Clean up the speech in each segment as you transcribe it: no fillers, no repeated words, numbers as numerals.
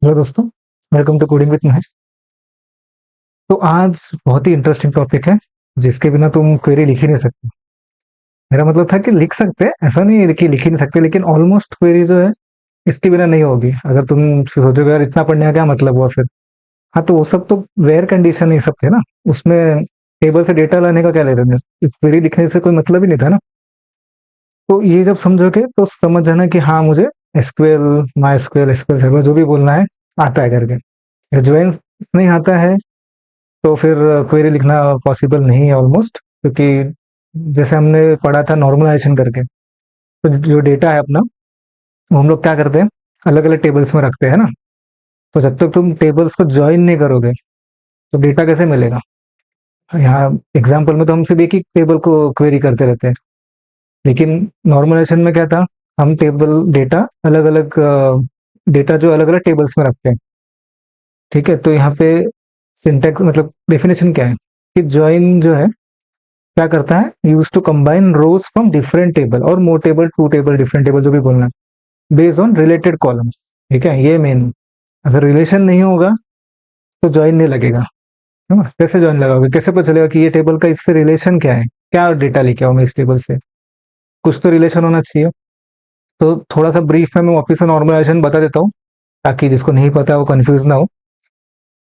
Hello दोस्तों, welcome to coding with Mahesh. तो आज बहुत ही इंटरेस्टिंग टॉपिक है जिसके बिना तुम क्वेरी लिख ही नहीं सकते। मेरा मतलब था कि लिख सकते हैं, ऐसा नहीं है कि लिख ही नहीं सकते, लेकिन ऑलमोस्ट क्वेरी जो है इसके बिना नहीं होगी। अगर तुम सोचोगे यार इतना पढ़ने का क्या मतलब हुआ फिर। हाँ, तो वो सब तो वेयर कंडीशन ये सब थे ना, उसमें टेबल से डेटा लाने का क्या ले रहे थे, क्वेरी लिखने से कोई मतलब ही नहीं था ना। तो ये जब समझोगे तो समझ जाना कि हाँ, मुझे SQL, my SQL, SQL server जो भी बोलना है आता है करके। ज्वाइन नहीं आता है तो फिर क्वेरी लिखना पॉसिबल नहीं है ऑलमोस्ट, क्योंकि जैसे हमने पढ़ा था नॉर्मलाइजेशन करके, तो जो डेटा है अपना वो हम लोग क्या करते हैं, अलग अलग टेबल्स में रखते हैं ना। तो जब तक तुम टेबल्स को ज्वाइन नहीं करोगे तो डेटा कैसे मिलेगा। यहाँ एग्जाम्पल में तो हम सिर्फ एक ही टेबल को क्वेरी करते रहते हैं, लेकिन नॉर्मलाइजेशन में क्या था, हम टेबल डेटा अलग अलग डेटा जो अलग अलग टेबल्स में रखते हैं। ठीक है, तो यहाँ पे सिंटैक्स मतलब डेफिनेशन क्या है कि ज्वाइन जो है क्या करता है, use to combine rows from different table और more table, two table, different table जो भी बोलना है, बेस्ड ऑन रिलेटेड कॉलम्स। ठीक है, ये मेन। अगर रिलेशन नहीं होगा तो ज्वाइन नहीं लगेगा, है ना। कैसे ज्वाइन लगाओगे, कैसे पता चलेगा कि ये टेबल का इससे रिलेशन क्या है, क्या डेटा लेके आऊँ मैं इस टेबल से। कुछ तो रिलेशन होना चाहिए। तो थोड़ा सा ब्रीफ में मैं वापिस से नॉर्मलाइजेशन बता देता हूँ, ताकि जिसको नहीं पता वो कंफ्यूज ना हो।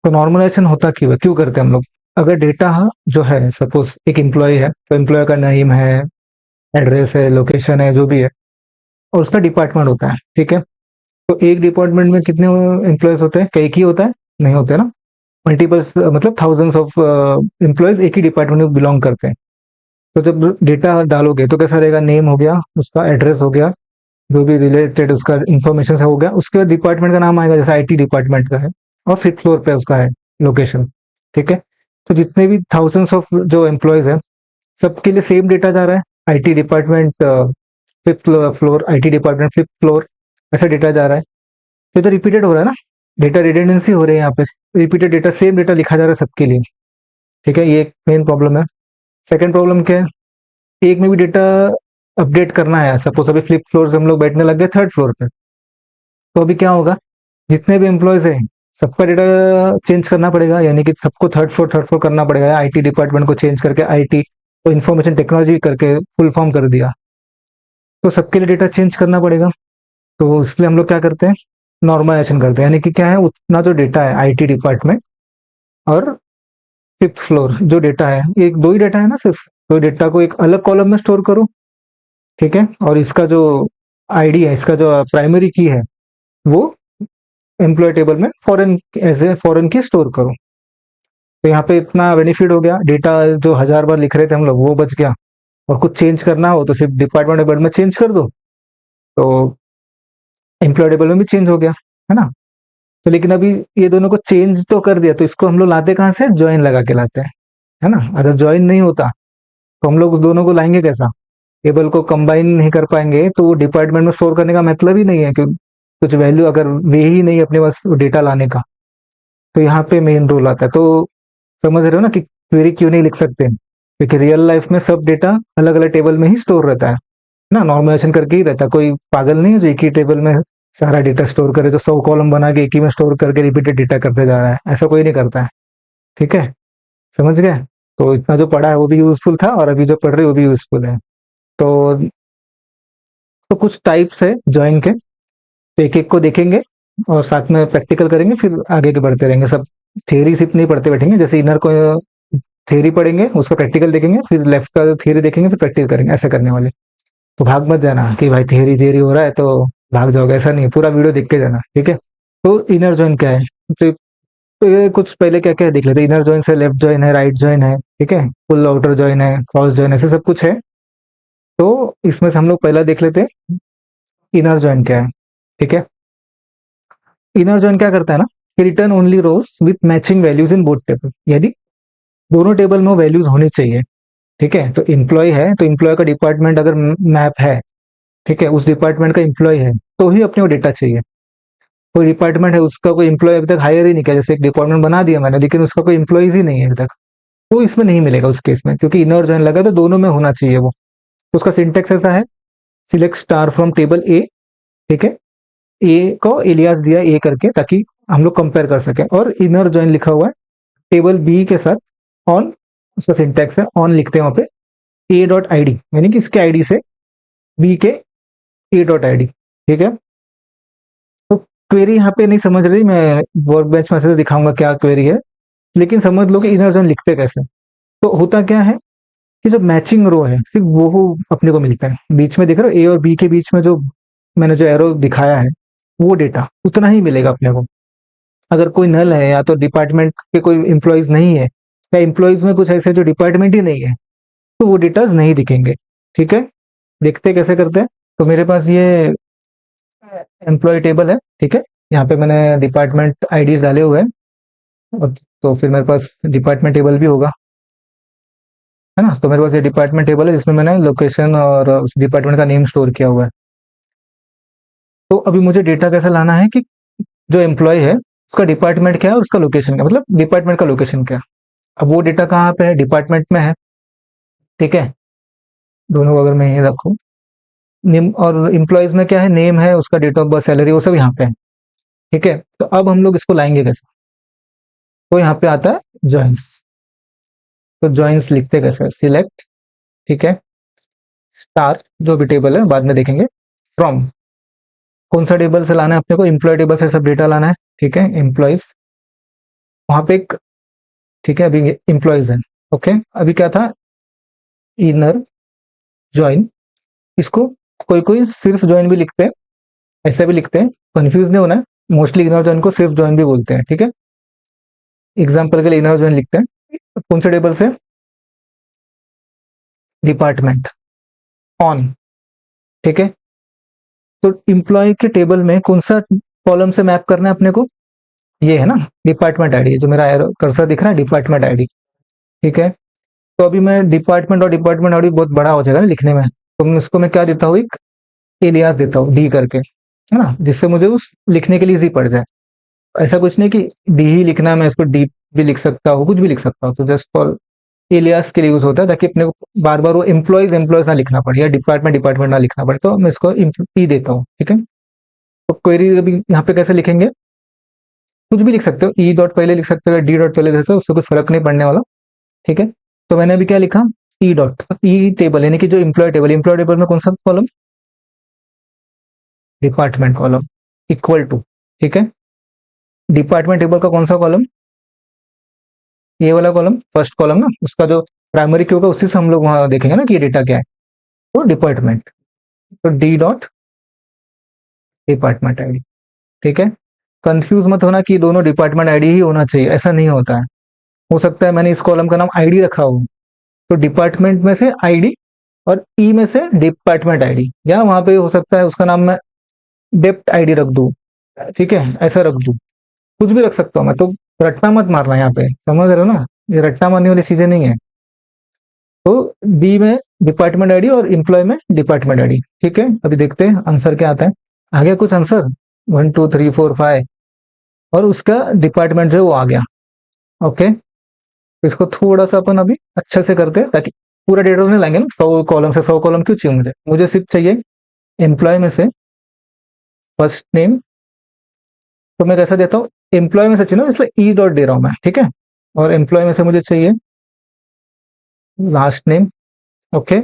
तो नॉर्मलाइजेशन होता क्यों है, क्यों करते हैं हम लोग। अगर डेटा जो है, सपोज एक एम्प्लॉय है, तो एम्प्लॉय का नेम है, एड्रेस है, लोकेशन है, जो भी है, और उसका डिपार्टमेंट होता है। ठीक है, तो एक डिपार्टमेंट में कितने एम्प्लॉयज होते हैं, कई ही होता है, नहीं होते ना। मल्टीपल्स मतलब थाउजेंड्स ऑफ एम्प्लॉयज एक ही डिपार्टमेंट में बिलोंग करते हैं। तो जब डेटा डालोगे तो कैसा रहेगा, नेम हो गया, उसका एड्रेस हो गया, जो भी रिलेटेड उसका इंफॉर्मेशन है हो गया, उसके बाद डिपार्टमेंट का नाम आएगा, जैसे आईटी डिपार्टमेंट का है, और फिफ्थ फ्लोर पे उसका है लोकेशन। ठीक है, तो जितने भी थाउजेंड्स ऑफ जो एम्प्लॉयज है सबके लिए सेम डेटा जा रहा है। IT department fifth floor, IT department fifth floor, ऐसा डेटा जा रहा है। तो इधर रिपीटेड हो रहा है ना, डेटा रिडेंडेंसी हो रही है यहाँ पे। रिपीटेड डेटा, सेम डेटा लिखा जा रहा है सबके लिए। ठीक है, ये एक मेन प्रॉब्लम है। सेकंड प्रॉब्लम क्या है, एक में भी डेटा अपडेट करना है। सपोज अभी फ्लिप फ्लोर से हम लोग बैठने लग गए थर्ड फ्लोर पे, तो अभी क्या होगा, जितने भी एम्प्लॉयज हैं सबका डेटा चेंज करना पड़ेगा, यानी कि सबको थर्ड फ्लोर करना पड़ेगा। आईटी डिपार्टमेंट को चेंज करके आईटी को इंफॉर्मेशन टेक्नोलॉजी करके फुल फॉर्म कर दिया, तो सबके लिए डेटा चेंज करना पड़ेगा। तो इसलिए हम लोग क्या करते हैं, नॉर्मलाइजेशन करते हैं, यानी कि क्या है, उतना जो डेटा है आईटी डिपार्टमेंट और फिफ्थ फ्लोर जो डेटा है, एक दो ही डेटा है ना सिर्फ, तो डेटा को एक अलग कॉलम में स्टोर करो। ठीक है, और इसका जो आईडी है, इसका जो प्राइमरी की है, वो एम्प्लॉय टेबल में फॉरेन, एज ए फॉरेन की स्टोर करो। तो यहाँ पे इतना बेनिफिट हो गया, डेटा जो 1000 बार लिख रहे थे हम लोग वो बच गया। और कुछ चेंज करना हो तो सिर्फ डिपार्टमेंट में चेंज कर दो, तो एम्प्लॉय टेबल में भी चेंज हो गया, है ना। तो लेकिन अभी ये दोनों को चेंज तो कर दिया, तो इसको हम लोग लाते कहाँ से, ज्वाइन लगा के लाते हैं, है ना। अगर ज्वाइन नहीं होता तो हम लोग उस दोनों को लाएंगे कैसा, टेबल को कंबाइन नहीं कर पाएंगे, तो वो डिपार्टमेंट में स्टोर करने का मतलब ही नहीं है, क्योंकि कुछ वैल्यू अगर वे ही नहीं अपने पास डेटा लाने का। तो यहाँ पे मेन रोल आता है। तो समझ रहे हो ना कि क्वेरी क्यों नहीं लिख सकते, क्योंकि रियल लाइफ में सब डेटा अलग अलग टेबल में ही स्टोर रहता है ना, नॉर्मलाइजेशन करके ही रहता है। कोई पागल नहीं है जो एक ही टेबल में सारा डेटा स्टोर करे, जो 100 कॉलम बना के एक ही में स्टोर करके रिपीटेड डेटा करते जा रहा है, ऐसा कोई नहीं करता है। ठीक है, समझ गए। तो इतना जो पढ़ा है वो भी यूजफुल था, और अभी जो पढ़ रहे हो वो भी यूजफुल है। तो कुछ टाइप्स है ज्वाइन के, तो एक एक को देखेंगे और साथ में प्रैक्टिकल करेंगे, फिर आगे के बढ़ते रहेंगे। सब थियरी सिर्फ नहीं पढ़ते बैठेंगे, जैसे इनर को थियरी पढ़ेंगे, उसका प्रैक्टिकल देखेंगे, फिर लेफ्ट का थियरी देखेंगे, फिर प्रैक्टिकल करेंगे, ऐसा करने वाले। तो भाग मत जाना कि भाई थियरी थियरी हो रहा है तो भाग जाओगे, ऐसा नहीं, पूरा वीडियो देख के जाना। ठीक है, तो इनर जॉइन क्या है, तो ये कुछ पहले क्या क्या देख लेते हैं। इनर जॉइन से लेफ्ट जॉइन है, राइट जॉइन है, ठीक है, फुल आउटर जॉइन है, क्रॉस जॉइन, ऐसे सब कुछ है। तो इसमें से हम लोग पहला देख लेते हैं इनर जॉइन क्या है। ठीक है, इनर जॉइन क्या करता है ना, return only rows with matching values in both table, यदि दोनों टेबल में वैल्यूज होनी चाहिए। ठीक है, तो एम्प्लॉय है तो एम्प्लॉय का डिपार्टमेंट अगर मैप है, ठीक है, उस डिपार्टमेंट का एम्प्लॉय है तो ही अपने को डेटा चाहिए। कोई डिपार्टमेंट है उसका कोई एम्प्लॉय अभी तक हायर ही नहीं किया, जैसे एक डिपार्टमेंट बना दिया मैंने लेकिन उसका कोई एम्प्लॉयज ही नहीं है अभी तक, तो इसमें नहीं मिलेगा उस केस में, क्योंकि इनर जॉइन लगा तो दोनों में होना चाहिए वो। तो उसका सिंटेक्स ऐसा है, सिलेक्ट स्टार फ्रॉम टेबल ए। ठीक है, ए को एलियास दिया ए करके, ताकि हम लोग कंपेयर कर सकें। और इनर जॉइन लिखा हुआ है टेबल बी के साथ ऑन, उसका सिंटैक्स है ऑन लिखते हैं वहां पे ए डॉट आई डी, यानी कि इसके आईडी से बी के ए डॉट आई डी। ठीक है, तो क्वेरी यहाँ पे नहीं समझ रही, मैं वर्क बेंच में से दिखाऊंगा क्या क्वेरी है, लेकिन समझ लो कि इनर जॉइन लिखते कैसे। तो होता क्या है कि जो मैचिंग रो है सिर्फ वो अपने को मिलता है, बीच में दिख रहा है ए और बी के बीच में जो मैंने जो एरो दिखाया है वो डेटा उतना ही मिलेगा अपने को। अगर कोई नल है या तो डिपार्टमेंट के कोई एम्प्लॉयज नहीं है, या एम्प्लॉयज में कुछ ऐसे जो डिपार्टमेंट ही नहीं है, तो वो डेटाज नहीं दिखेंगे। ठीक है, देखते कैसे करते हैं। तो मेरे पास ये एम्प्लॉय टेबल है। ठीक है, यहाँ पे मैंने डिपार्टमेंट आईडीज डाले हुए हैं, तो फिर मेरे पास डिपार्टमेंट टेबल भी होगा, है ना। तो मेरे पास ये डिपार्टमेंट टेबल है जिसमें मैंने लोकेशन और उस डिपार्टमेंट का नेम स्टोर किया हुआ है। तो अभी मुझे डेटा कैसे लाना है कि जो एम्प्लॉय है उसका डिपार्टमेंट क्या है और उसका लोकेशन क्या है, मतलब डिपार्टमेंट का लोकेशन क्या है। अब वो डेटा कहाँ पे है, डिपार्टमेंट में है। ठीक है, दोनों अगर मैं ये रखूँ, नेम और एम्प्लॉयज में क्या है, नेम है, उसका डेट ऑफ बर्थ, सैलरी, वो सब यहाँ पे है। ठीक है, तो अब हम लोग इसको लाएंगे कैसे, तो यहाँ पे आता है जॉइंस। तो जॉइंस लिखते कैसे, सिलेक्ट, ठीक है, स्टार जो भी टेबल है बाद में देखेंगे, फ्रॉम, कौन सा टेबल से लाना है अपने को, एम्प्लॉय टेबल से सब डेटा लाना है। ठीक है, एम्प्लॉयज वहां पे एक, ठीक है, अभी एम्प्लॉयज है। ओके, अभी क्या था, इनर ज्वाइन, इसको कोई कोई सिर्फ ज्वाइन भी लिखते हैं, ऐसा भी लिखते हैं, कंफ्यूज नहीं होना है। मोस्टली इनर ज्वाइन को सिर्फ ज्वाइन भी बोलते हैं। ठीक है, एग्जाम्पल के लिए इनर ज्वाइन लिखते हैं, कौन से टेबल से, डिपार्टमेंट ऑन। ठीक है, तो एम्प्लॉय के टेबल में कौन सा कॉलम से मैप करना है अपने को, ये है ना डिपार्टमेंट आईडी, जो मेरा कर्सर दिख रहा है डिपार्टमेंट आईडी। ठीक है, तो अभी मैं डिपार्टमेंट और डिपार्टमेंट आईडी बहुत बड़ा हो जाएगा ना लिखने में, तो मैं इसको मैं क्या देता हूँ, एक एलियास देता हूँ डी करके, है ना, जिससे मुझे उस लिखने के लिए इजी पड़ जाए। ऐसा कुछ नहीं कि डी ही लिखना है, मैं इसको डी भी लिख सकता हूँ, कुछ भी लिख सकता हूँ। तो जस्ट फॉर एलियास के लिए यूज होता है, ताकि अपने को बार बार वो एम्प्लॉयज एम्प्लॉयज ना लिखना पड़े या डिपार्टमेंट डिपार्टमेंट ना लिखना पड़े, तो मैं इसको ई देता हूँ। ठीक है, तो क्वेरी अभी यहाँ पे कैसे लिखेंगे, कुछ भी लिख सकते हो, ई डॉट पहले लिख सकते हो, डी डॉट पहले लिख सकते हो, उससे कुछ फर्क नहीं पड़ने वाला। ठीक है, तो मैंने अभी क्या लिखा, ई डॉट, ई टेबल यानी कि जो एम्प्लॉय टेबल में कौन सा column, department column, equal to, ठीक है, डिपार्टमेंट टेबल का कौन सा कॉलम, ये वाला कॉलम, फर्स्ट कॉलम ना, उसका जो प्राइमरी की होगा उसी से हम लोग वहां देखेंगे ना कि ये डेटा क्या है, तो डिपार्टमेंट, तो डी डॉट डिपार्टमेंट आईडी। ठीक है, कंफ्यूज मत होना कि दोनों डिपार्टमेंट आईडी ही होना चाहिए, ऐसा नहीं होता है। हो सकता है मैंने इस कॉलम का नाम आईडी रखा हो, तो डिपार्टमेंट में से आईडी और ई में से डिपार्टमेंट आईडी, या वहां पे हो सकता है उसका नाम मैं डेप्ट आईडी रख दूं। ठीक है, ऐसा रख दूं, कुछ भी रख सकता हूँ मैं। तो रट्टा मत मारना यहाँ पे, समझ रहे हो ना, ये रट्टा मारने वाली चीजें नहीं है। तो बी में डिपार्टमेंट आईडी और एम्प्लॉय में डिपार्टमेंट आईडी। ठीक है, अभी देखते हैं आंसर क्या आता है। आ गया कुछ आंसर, 1 2 3 4 5, और उसका डिपार्टमेंट जो है वो आ गया। ओके, तो इसको थोड़ा सा अपन अभी अच्छे से करते हैं, ताकि पूरा डेटा तो नहीं लाएंगे ना, 100 कॉलम से 100 कॉलम क्यों चाहिए मुझे, मुझे सिर्फ चाहिए एम्प्लॉय में से फर्स्ट नेम। तो मैं कैसा देता हूँ, एम्प्लॉय में से चाहिए ना, इसलिए ई डॉट दे रहा हूँ मैं। ठीक है, और एम्प्लॉय में से मुझे चाहिए लास्ट नेम। ओके,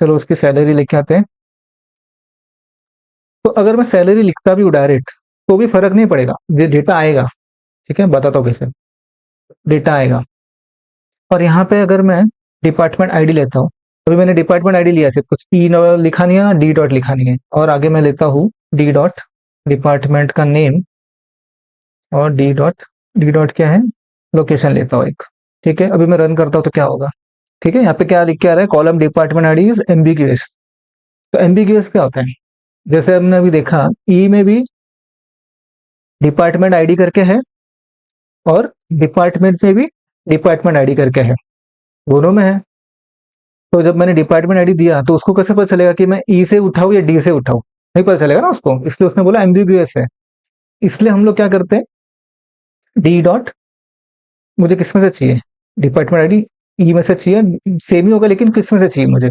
चलो उसकी सैलरी लेके आते हैं। तो अगर मैं सैलरी लिखता भी हूँ डायरेक्ट, तो भी फर्क नहीं पड़ेगा, ये डेटा आएगा। ठीक है, बताता हूँ कैसे डेटा आएगा। और यहाँ पे अगर मैं डिपार्टमेंट आईडी लेता हूँ, अभी मैंने डिपार्टमेंट आईडी लिया, सिर्फ कुछ ई लिखा नहीं है ना, डी डॉट लिखा नहीं है, और आगे मैं लेता हूँ डी डॉट डिपार्टमेंट का नेम, और डी डॉट क्या है, लोकेशन लेता हूँ एक। ठीक है, अभी मैं रन करता हूँ तो क्या होगा, ठीक है, यहाँ पे क्या लिख के आ रहा है, column department ID is ambiguous. तो एम्बिग्यूअस क्या होता है, जैसे हमने अभी देखा ई में भी डिपार्टमेंट आईडी करके है, और डिपार्टमेंट में भी डिपार्टमेंट आईडी करके है, दोनों में है। तो जब मैंने डिपार्टमेंट आईडी दिया, तो उसको कैसे पता चलेगा कि मैं ई से उठाऊं या डी से उठाऊं, नहीं पता चलेगा ना उसको, इसलिए उसने बोला एम्बिग्यूअस है। इसलिए हम लोग क्या करते हैं, डी डॉट, मुझे किस में से चाहिए, डिपार्टमेंट आईडी ई में से चाहिए, सेम ही होगा लेकिन किस में से चाहिए मुझे,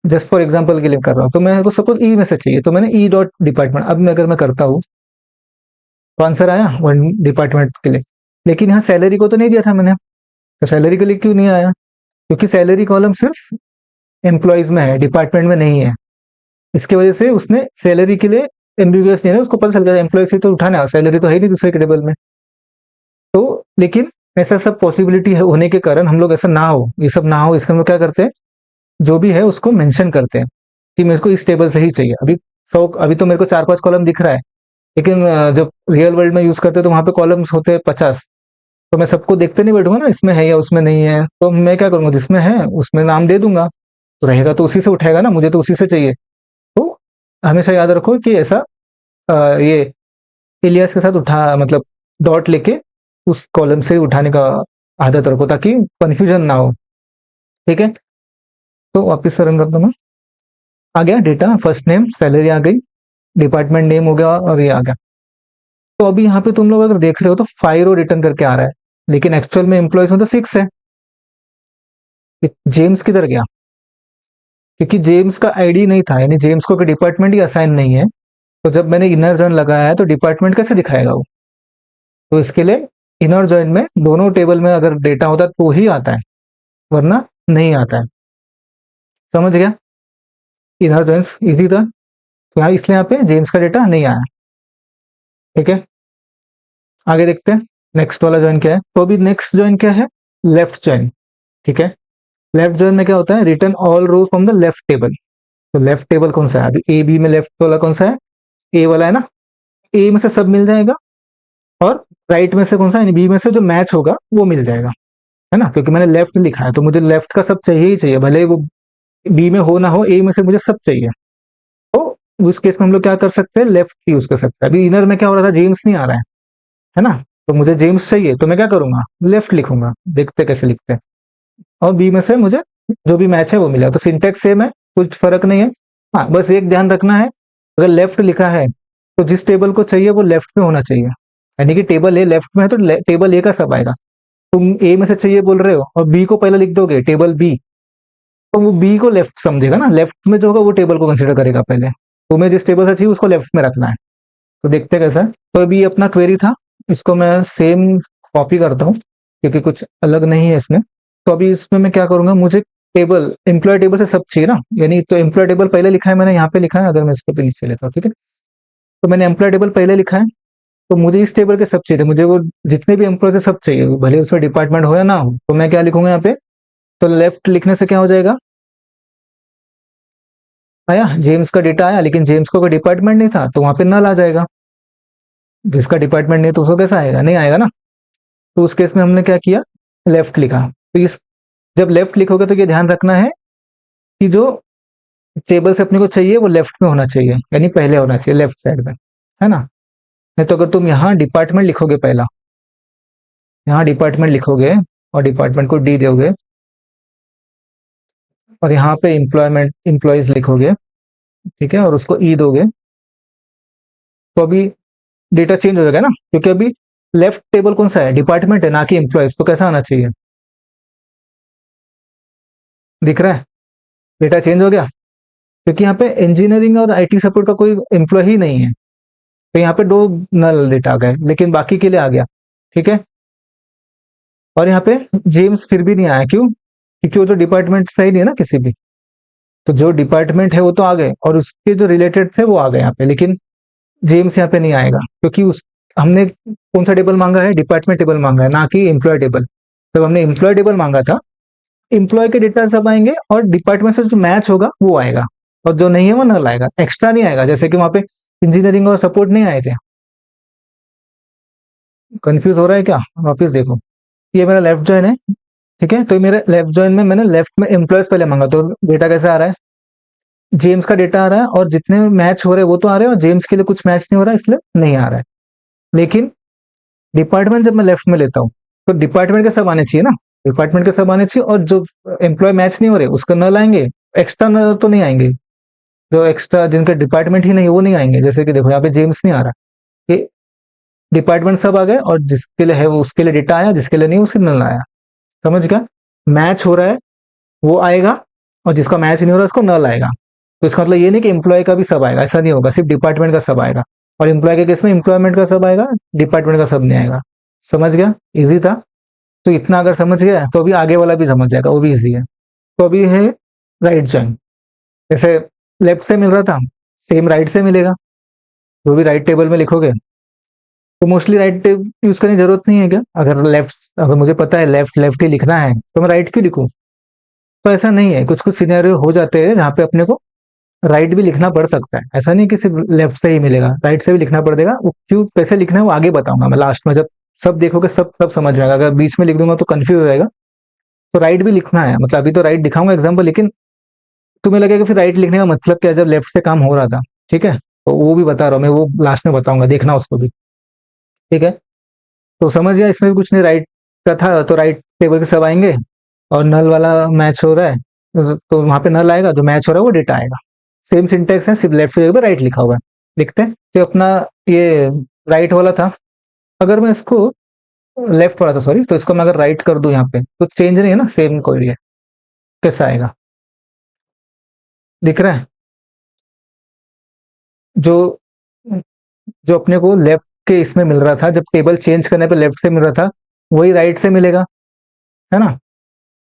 जस्ट फॉर एग्जांपल के लिए कर रहा हूँ, तो मैं को सपोज ई में से चाहिए, तो मैंने ई डॉट डिपार्टमेंट। अब मैं अगर मैं करता हूँ तो आंसर आया वन डिपार्टमेंट के लिए। लेकिन यहाँ सैलरी को तो नहीं दिया था मैंने, तो सैलरी के लिए क्यों नहीं आया? क्योंकि सैलरी कॉलम सिर्फ एम्प्लॉयज में है, डिपार्टमेंट में नहीं है। इसकी वजह से उसने सैलरी के लिए एम्बिगुअस नहीं है, उसको पता चल गया एम्प्लॉय से तो उठाना है, सैलरी तो है ही नहीं दूसरे के टेबल में। तो लेकिन ऐसा सब पॉसिबिलिटी होने के कारण हम लोग ऐसा ना हो, ये सब ना हो, इसका हम लोग क्या करते हैं, जो भी है उसको मेंशन करते हैं कि मेरे को इस टेबल से ही चाहिए। अभी तो मेरे को 4-5 कॉलम दिख रहा है, लेकिन जब रियल वर्ल्ड में यूज करते हैं तो वहां पे कॉलम्स होते हैं 50। तो मैं सबको देखते नहीं बैठूंगा ना, इसमें है या उसमें नहीं है, तो मैं क्या करूंगा, जिसमें है उसमें नाम दे दूंगा, तो रहेगा तो उसी से उठाएगा ना, मुझे तो उसी से चाहिए। तो हमेशा याद रखो कि ऐसा ये इलियास के साथ उठा मतलब डॉट लेके उस कॉलम से उठाने का आदत रखो, ताकि कंफ्यूजन ना हो। ठीक है, तो वापिस से रन करता हूँ मैं। आ गया डेटा, फर्स्ट नेम सैलरी आ गई, डिपार्टमेंट नेम हो गया और ये आ गया। तो अभी यहाँ पे तुम लोग अगर देख रहे हो तो 5 रो रिटर्न करके आ रहा है, लेकिन एक्चुअल में एम्प्लॉयज में तो 6 है। जेम्स किधर गया? क्योंकि जेम्स का आईडी नहीं था, यानी जेम्स को डिपार्टमेंट ही असाइन नहीं है। तो जब मैंने इनर जॉइन लगाया है तो डिपार्टमेंट कैसे दिखाएगा वो? तो इसके लिए इनर जॉइन में दोनों टेबल में अगर डेटा होता है तो ही आता है, वरना नहीं आता है। समझ गया? इनर जॉइंस इजी था, तो यहाँ इसलिए यहाँ पे जेम्स का डेटा नहीं आया। ठीक है, आगे देखते हैं नेक्स्ट वाला जॉइन क्या है। तो अभी नेक्स्ट जॉइन क्या है? Left join. ठीक है, लेफ्ट जॉइन में क्या होता है, return all row from the left table. तो लेफ्ट टेबल कौन सा है? अभी ए बी में लेफ्ट वाला कौन सा है? ए वाला है ना, ए में से सब मिल जाएगा, और राइट में से कौन सा, यानी बी में से जो मैच होगा वो मिल जाएगा, है ना, क्योंकि मैंने लेफ्ट लिखा है तो मुझे लेफ्ट का सब चाहिए ही चाहिए, भले वो बी में हो ना हो, ए में से मुझे सब चाहिए। तो उस केस में हम लोग क्या कर सकते हैं, लेफ्ट यूज कर सकते हैं। अभी इनर में क्या हो रहा था, जेम्स नहीं आ रहा है ना, तो मुझे जेम्स चाहिए, तो मैं क्या करूंगा, लेफ्ट लिखूंगा, देखते कैसे लिखते हैं, और बी में से मुझे जो भी मैच है वो मिला। तो सिंटेक्स सेम है, कुछ फर्क नहीं है। हाँ, बस एक ध्यान रखना है, अगर लेफ्ट लिखा है तो जिस टेबल को चाहिए वो लेफ्ट में होना चाहिए, यानी कि टेबल ए लेफ्ट में है तो टेबल ए का सब आएगा। तुम ए में से चाहिए बोल रहे हो और बी को पहले लिख दोगे, टेबल बी, तो वो बी को लेफ्ट समझेगा ना, लेफ्ट में जो होगा वो टेबल को कंसिडर करेगा पहले। तुम्हें जिस टेबल से चाहिए उसको लेफ्ट में रखना है। तो देखते हैं कैसा है। तो अभी अपना क्वेरी था, इसको मैं सेम कॉपी करता हूँ क्योंकि कुछ अलग नहीं है इसमें। तो अभी इसमें मैं क्या करूंगा, मुझे टेबल एम्प्लॉय टेबल से सब चाहिए ना, यानी तो एम्प्लॉय टेबल पहले लिखा है मैंने, यहाँ पे लिखा है, अगर मैं इसको पे नीचे लेता हूँ, ठीक है, तो मैंने एम्प्लॉय टेबल पहले लिखा है, तो मुझे इस टेबल के सब चाहिए, मुझे वो जितने भी एम्प्लॉय से सब चाहिए, भले उसमें डिपार्टमेंट हो या ना हो। तो मैं क्या लिखूंगा यहाँ पे, तो लेफ्ट लिखने से क्या हो जाएगा, आया जेम्स का डेटा आया, लेकिन जेम्स को कोई डिपार्टमेंट नहीं था तो वहां पे नल आ जाएगा। जिसका डिपार्टमेंट नहीं तो उसको कैसा आएगा, नहीं आएगा ना। तो उस केस में हमने क्या किया, लेफ्ट लिखा। तो इस जब लेफ्ट लिखोगे तो ये ध्यान रखना है कि जो टेबल से अपने को चाहिए वो लेफ्ट में होना चाहिए, यानी पहले होना चाहिए लेफ्ट साइड में, है ना। नहीं तो अगर तुम यहाँ डिपार्टमेंट लिखोगे, पहला यहाँ डिपार्टमेंट लिखोगे और डिपार्टमेंट को डी दोगे, और यहाँ पे एम्प्लॉयमेंट एम्प्लॉयज लिखोगे, ठीक है, और उसको ई दोगे, तो अभी डेटा चेंज हो जाएगा ना, क्योंकि अभी लेफ्ट टेबल कौन सा है, डिपार्टमेंट है ना कि एम्प्लॉयज। तो कैसा आना चाहिए, दिख रहा है, डेटा चेंज हो गया, क्योंकि यहाँ पे इंजीनियरिंग और आईटी सपोर्ट का कोई एम्प्लॉय ही नहीं है, तो यहाँ पे दो नल डेटा आ गए, लेकिन बाकी के लिए आ गया। ठीक है, और यहाँ पे जेम्स फिर भी नहीं आया, क्यों? क्योंकि वो तो डिपार्टमेंट सही नहीं है ना किसी भी, तो जो डिपार्टमेंट है वो तो आ गए, और उसके जो रिलेटेड थे वो आ गए यहाँ पे, लेकिन जेम्स यहाँ पे नहीं आएगा, क्योंकि उस हमने कौन सा टेबल मांगा है, डिपार्टमेंट टेबल मांगा है, ना कि एम्प्लॉय टेबल। जब हमने एम्प्लॉय टेबल मांगा था, एम्प्लॉय के डेटा सब आएंगे और डिपार्टमेंट से जो मैच होगा वो आएगा, और जो नहीं है वो नल आएगा, एक्स्ट्रा नहीं आएगा, जैसे कि वहां पे इंजीनियरिंग और सपोर्ट नहीं आए थे। कंफ्यूज हो रहा है क्या? वापिस देखो, ये मेरा लेफ्ट जॉइन है, ठीक है, तो मेरे लेफ्ट जॉइन में मैंने लेफ्ट में एम्प्लॉयज पहले मांगा, तो डेटा कैसे आ रहा है, जेम्स का डेटा आ रहा है, और जितने मैच हो रहे हैं वो तो आ रहे हैं, और जेम्स के लिए कुछ मैच नहीं हो रहा है इसलिए नहीं आ रहा है। लेकिन डिपार्टमेंट जब मैं लेफ्ट में लेता हूँ तो डिपार्टमेंट के सब आने चाहिए ना, डिपार्टमेंट के सब आने चाहिए, और जो एम्प्लॉय मैच नहीं हो रहे उसका नल आएंगे, एक्स्ट्रा नल तो नहीं आएंगे, जो एक्स्ट्रा जिनका डिपार्टमेंट ही नहीं है वो नहीं आएंगे। जैसे कि देखो यहाँ पे जेम्स नहीं आ रहा, ये डिपार्टमेंट सब आ गए, और जिसके लिए है वो उसके लिए डेटा आया, जिसके लिए नहीं उसके नल आया। समझ गया, मैच हो रहा है वो आएगा, और जिसका मैच नहीं हो रहा उसको नल आएगा। तो इसका मतलब ये नहीं कि एम्प्लॉय का भी सब आएगा, ऐसा नहीं होगा, सिर्फ डिपार्टमेंट का सब आएगा। और एम्प्लॉय के केस में एम्प्लॉयमेंट का सब आएगा, डिपार्टमेंट का सब नहीं आएगा। समझ गया? इजी था। तो इतना अगर समझ गया तो अभी आगे वाला भी समझ जाएगा, वो भी इजी है। तो अभी है राइट जॉइन। जैसे लेफ्ट से मिल रहा था, सेम राइट से मिलेगा। जो भी राइट टेबल में लिखोगे तो मोस्टली राइट यूज करने की जरूरत नहीं है क्या? अगर मुझे पता है लेफ्ट लेफ्ट ही लिखना है तो मैं राइट क्यों लिखूं? तो ऐसा नहीं है, कुछ कुछ सिनेरियो हो जाते हैं जहाँ पे अपने को राइट भी लिखना पड़ सकता है। ऐसा नहीं कि सिर्फ लेफ्ट से ही मिलेगा, राइट से भी लिखना पड़ेगा। वो क्यों कैसे लिखना है वो आगे बताऊंगा मैं लास्ट में, जब सब देखोगे सब समझ में आएगा। अगर बीच में लिख दूंगा तो कंफ्यूज हो जाएगा। तो राइट भी लिखना है, मतलब अभी तो राइट दिखाऊंगा एग्जाम्पल, लेकिन तुम्हें लगेगा फिर राइट लिखने का मतलब क्या जब लेफ्ट से काम हो रहा था। ठीक है, तो वो भी बता रहा हूँ मैं, वो लास्ट में बताऊंगा, देखना उसको भी। ठीक है, तो समझ गया, इसमें भी कुछ नहीं, राइट का था तो राइट टेबल के सब आएंगे। और नल वाला मैच हो रहा है तो वहां पे नल आएगा, जो मैच हो रहा है वो डेटा आएगा। सेम सिंटेक्स है, सिर्फ लेफ्ट की जगह पे राइट लिखा हुआ है। लिखते हैं तो अपना ये राइट वाला था। अगर मैं इसको लेफ्ट वाला था, सॉरी, तो इसको मैं अगर राइट कर दूं यहाँ पे तो चेंज नहीं है ना, सेम कोई है। कैसा आएगा? दिख रहा है? जो जो अपने को लेफ्ट के इसमें मिल रहा था, जब टेबल चेंज करने पे लेफ्ट से मिल रहा था, वही राइट से मिलेगा, है ना?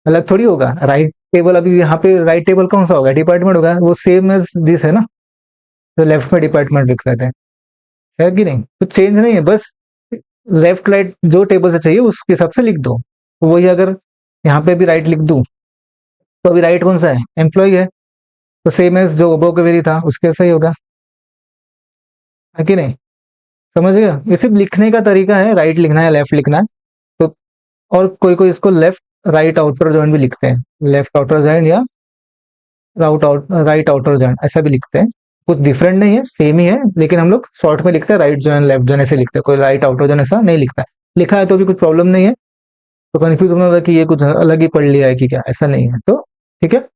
अलग थोड़ी होगा। राइट टेबल अभी यहाँ पे राइट टेबल कौन सा होगा? डिपार्टमेंट होगा, वो सेम एज दिस है ना, तो लेफ्ट में डिपार्टमेंट लिख रहे थे। है कि नहीं? तो चेंज नहीं है, बस लेफ्ट राइट जो टेबल से चाहिए उसके हिसाब से लिख दो। तो वही अगर यहाँ पे भी राइट लिख दूं तो अभी राइट कौन सा है? एम्प्लॉय है, तो सेम एज जो ओबो के वेरी था उसके सही होगा। है कि नहीं? समझ गया? ये सिर्फ लिखने का तरीका है, राइट लिखना है लेफ्ट लिखना है। तो और कोई कोई इसको लेफ्ट राइट आउटर जॉइंट भी लिखते हैं, लेफ्ट आउटर जॉइंट या राइट आउटर जॉइंट ऐसा भी लिखते हैं। कुछ डिफरेंट नहीं है, सेम ही है, लेकिन हम लोग शॉर्ट में लिखते हैं राइट जॉइंट लेफ्ट जॉइंट ऐसे लिखते हैं। कोई राइट आउटर जॉइंट ऐसा नहीं लिखता है। लिखा है तो भी कुछ प्रॉब्लम नहीं है। तो कंफ्यूज होना होगा कि ये कुछ अलग ही पढ़ लिया है कि क्या, ऐसा नहीं है। तो ठीक है,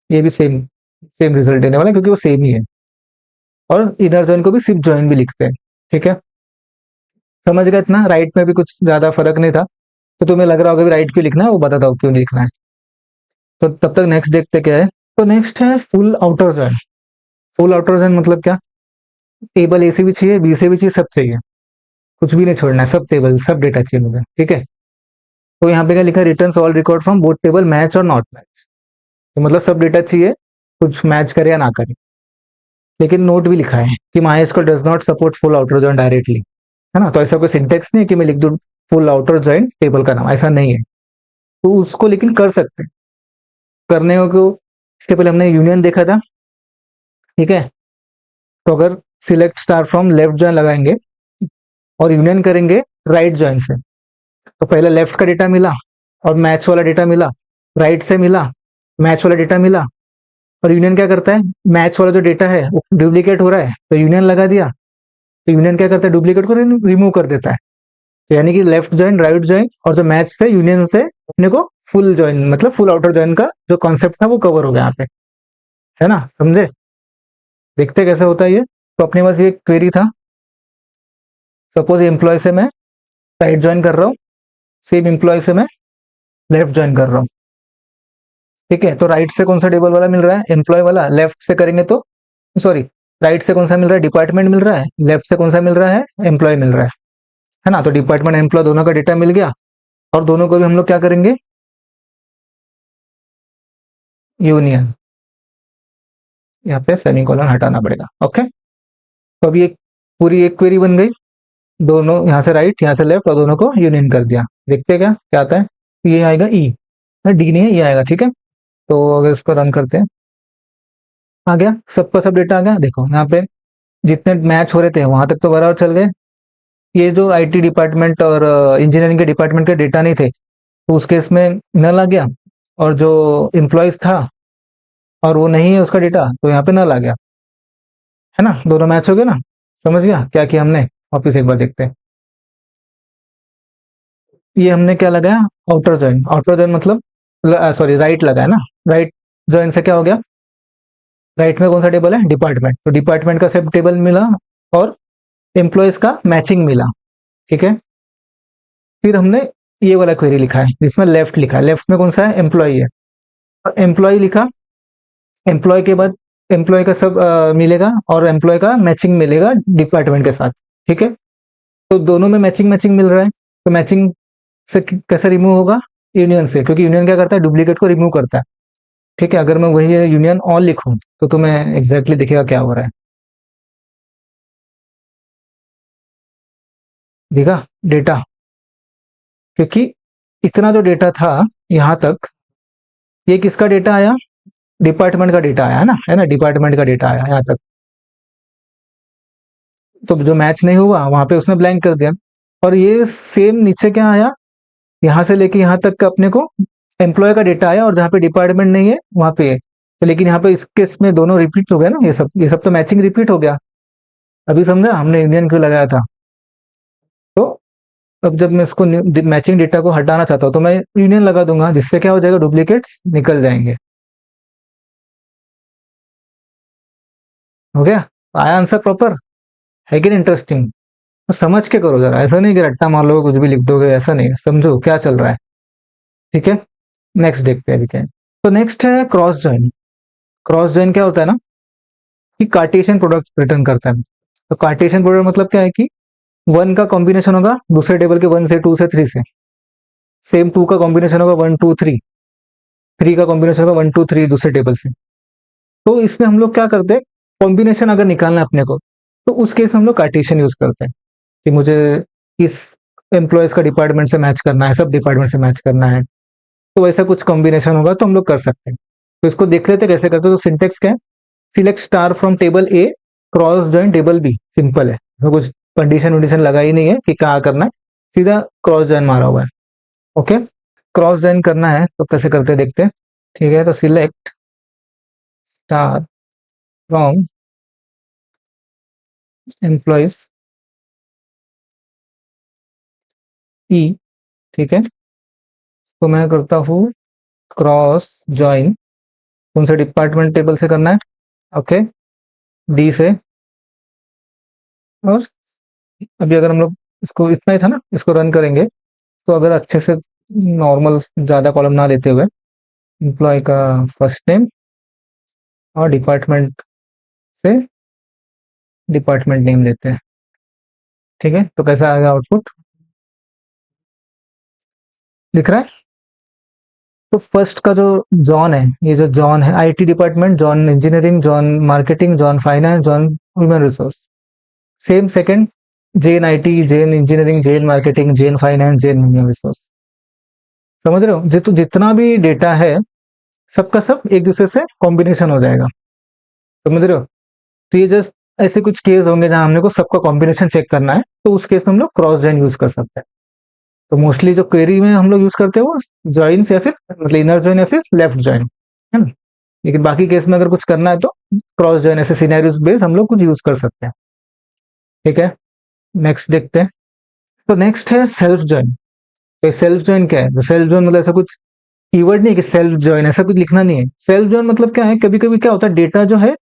ये भी सेम सेम रिजल्ट देने वाला है क्योंकि वो सेम ही है। और इनर जॉइन को भी सिर्फ जॉइन भी लिखते हैं। ठीक है, समझ गए इतना? राइट में भी कुछ ज्यादा फर्क नहीं था। तो तुम्हें लग रहा होगा भी राइट क्यों लिखना है, वो बताता हूँ क्यों नहीं लिखना है। तो तब तक नेक्स्ट देखते क्या है। तो नेक्स्ट है full outer join. Full outer join मतलब क्या? टेबल ए से भी चाहिए, बी से भी चाहिए, सब चाहिए। कुछ भी नहीं छोड़ना है, सब टेबल सब डेटा चाहिए मुझे। ठीक है, तो यहाँ पे क्या लिखा है? Return all record from both table match और नॉट मैच। तो मतलब सब डेटा चाहिए, कुछ मैच करे या ना करे। लेकिन नोट भी लिखा है कि MySQL does not support full outer join directly, है ना? तो ऐसा कोई सिंटेक्स नहीं है कि मैं लिख दूं फुल आउटर जॉइन टेबल का नाम, ऐसा नहीं है। तो उसको लेकिन कर सकते हैं। करने को इसके पहले हमने यूनियन देखा था। ठीक है, तो अगर select star from left join लगाएंगे और यूनियन करेंगे राइट जॉइन से, तो पहले लेफ्ट का डेटा मिला और मैच वाला डेटा मिला, राइट से मिला मैच वाला डेटा मिला। और यूनियन क्या करता है? मैच वाला जो डेटा है वो डुप्लीकेट हो रहा है तो यूनियन लगा दिया। तो यूनियन क्या करता है? डुप्लीकेट को रिमूव कर देता है। तो यानी कि लेफ्ट जॉइन राइट जॉइन और जो मैच थे यूनियन से अपने को फुल जॉइन मतलब फुल आउटर जॉइन का जो कॉन्सेप्ट था वो कवर हो गया यहाँ पे, है ना? समझे? देखते कैसे होता है ये। तो अपने पास ये क्वेरी था। सपोज एम्प्लॉय से मैं राइट ज्वाइन कर रहा हूँ, सेम एम्प्लॉय से मैं लेफ्ट ज्वाइन कर रहा हूँ। ठीक है, तो राइट से कौन सा टेबल वाला मिल रहा है? एम्प्लॉय वाला। लेफ्ट से करेंगे तो सॉरी, राइट से कौन सा मिल रहा है? डिपार्टमेंट मिल रहा है। लेफ्ट से कौन सा मिल रहा है? एम्प्लॉय मिल रहा है ना? तो डिपार्टमेंट एम्प्लॉय दोनों का डेटा मिल गया। और दोनों को भी हम लोग क्या करेंगे? यूनियन। यहाँ पे सेमीकोलन हटाना पड़ेगा। ओके, तो अभी एक पूरी एक क्वेरी बन गई। दोनों यहाँ से राइट यहाँ से लेफ्ट और दोनों को यूनियन कर दिया। देखते हैं क्या क्या आता है। ये आएगा ई, डी नहीं है, ये आएगा। ठीक है, तो अगर इसको रन करते हैं, आ गया सबका सब डेटा आ गया। देखो यहाँ पे जितने मैच हो रहे थे वहां तक तो बराबर चल गए। ये जो आईटी डिपार्टमेंट और इंजीनियरिंग के डिपार्टमेंट के डेटा नहीं थे तो उस केस में नल आ गया। और जो एम्प्लॉयज था और वो नहीं है उसका डेटा, तो यहाँ पे नल आ गया, है ना? दोनों मैच हो गए ना? समझ गया क्या किया हमने? वापिस एक बार देखते हैं। ये हमने क्या लगाया? Outer join. आउटर जॉइन मतलब सॉरी राइट लगाया ना। राइट जॉइन से क्या हो गया? राइट में कौन सा टेबल है? डिपार्टमेंट। तो डिपार्टमेंट का सब टेबल मिला और एम्प्लॉयज का मैचिंग मिला। ठीक है, फिर हमने ये वाला क्वेरी लिखा है जिसमें लेफ्ट लिखा है। लेफ्ट में कौन सा है? एम्प्लॉय है। और एम्प्लॉय लिखा। एम्प्लॉय के बाद एम्प्लॉय का सब मिलेगा और एम्प्लॉय का मैचिंग मिलेगा डिपार्टमेंट के साथ। ठीक है, तो दोनों में मैचिंग मैचिंग मिल रहा है, तो मैचिंग से कैसे रिमूव होगा? यूनियन से, क्योंकि यूनियन क्या करता है, डुप्लीकेट को रिमूव करता है। ठीक है, अगर मैं वही यूनियन ऑल लिखूं तो तुम्हें एग्जैक्टली दिखेगा क्या हो रहा है। देखा डेटा, क्योंकि इतना जो डेटा था यहाँ तक, ये किसका डेटा आया? डिपार्टमेंट का डेटा आया है ना, डिपार्टमेंट का डेटा आया यहाँ तक। तो जो मैच नहीं हुआ वहां पे उसने ब्लैंक कर दिया। और ये सेम नीचे क्या आया, यहाँ से लेके यहाँ तक का अपने को एम्प्लॉय का डेटा आया, और जहाँ पे डिपार्टमेंट नहीं है वहां पे है। तो लेकिन यहाँ पे इस केस में दोनों रिपीट हो गया ना, ये सब तो मैचिंग रिपीट हो गया। अभी समझा हमने यूनियन क्यों लगाया था? तो अब जब मैं इसको मैचिंग डेटा को हटाना चाहता हूँ तो मैं यूनियन लगा दूंगा, जिससे क्या हो जाएगा, डुप्लीकेट्स निकल जाएंगे। हो गया? आया आंसर प्रॉपर? है कि नहीं इंटरेस्टिंग? समझ के करो जरा, ऐसा नहीं कि रट्टा मार लोगे कुछ भी लिख दोगे, ऐसा नहीं, समझो क्या चल रहा है। ठीक है, नेक्स्ट देखते हैं अभी क्या है। तो नेक्स्ट है क्रॉस जॉइन। क्रॉस जॉइन क्या होता है ना, कि कार्टेशियन प्रोडक्ट रिटर्न करता है। तो कार्टेशियन प्रोडक्ट मतलब क्या है कि वन का कॉम्बिनेशन होगा दूसरे टेबल के, वन से, टू से, थ्री से। सेम टू का कॉम्बिनेशन होगा वन टू थ्री, थ्री का कॉम्बिनेशन होगा वन टू थ्री दूसरे टेबल से। तो इसमें हम लोग क्या करते हैं, कॉम्बिनेशन अगर निकालना है अपने को, तो उस केस में हम लोग कार्टेशियन यूज करते हैं कि मुझे इस एम्प्लॉयज का डिपार्टमेंट से मैच करना है, सब डिपार्टमेंट से मैच करना है, तो वैसा कुछ कॉम्बिनेशन होगा तो हम लोग कर सकते हैं। तो इसको देख लेते कैसे करते हैं। तो सिंटेक्स क्या है, select star from table A, cross join table B. Simple है, तो कुछ कंडीशन वंडीशन लगा ही नहीं है कि क्या करना है, सीधा क्रॉस जॉइन मारा हुआ है। ओके, क्रॉस जॉइन करना है तो कैसे करते हैं देखते हैं। ठीक है, तो सिलेक्ट स्टार फ्रॉम एम्प्लॉयज ई। ठीक है, तो मैं करता हूँ क्रॉस जॉइन, कौन से डिपार्टमेंट टेबल से करना है? ओके, डी से। और अभी अगर हम लोग इसको, इतना ही था ना, इसको रन करेंगे तो अगर अच्छे से नॉर्मल ज़्यादा कॉलम ना लेते हुए एम्प्लॉय का फर्स्ट नेम और डिपार्टमेंट से डिपार्टमेंट नेम लेते हैं। ठीक है, तो कैसा आएगा आउटपुट, दिख रहा है? तो फर्स्ट का जो जॉन है, ये जो जॉन है, IT department, John engineering, John marketing, John finance, John human resource. Same second, Jane IT, Jane engineering, Jane marketing, Jane finance, Jane human resource. समझ रहे हो? जितना भी डेटा है सबका सब एक दूसरे से कॉम्बिनेशन हो जाएगा। समझ रहे हो? तो ये जस्ट ऐसे कुछ केस होंगे जहां हमने को सबका कॉम्बिनेशन चेक करना है, तो उस केस में हम लोग क्रॉस जॉइन यूज कर सकते हैं। तो मोस्टली जो क्वेरी में हम लोग यूज करते हैं वो जॉइन या फिर मतलब इनर जॉइन या फिर लेफ्ट जॉइन, है ना। लेकिन बाकी केस में अगर कुछ करना है तो क्रॉस जॉइन, ऐसे सिनेरियोस बेस हम लोग कुछ यूज कर सकते हैं। ठीक है, नेक्स्ट देखते हैं। तो नेक्स्ट है सेल्फ जॉइन। तो सेल्फ जॉइन क्या है? तो सेल्फ जॉइन मतलब ऐसा कुछ कीवर्ड नहीं है कि सेल्फ जॉइन, ऐसा कुछ लिखना नहीं है। सेल्फ जॉइन मतलब क्या है, कभी कभी क्या होता है, डेटा जो है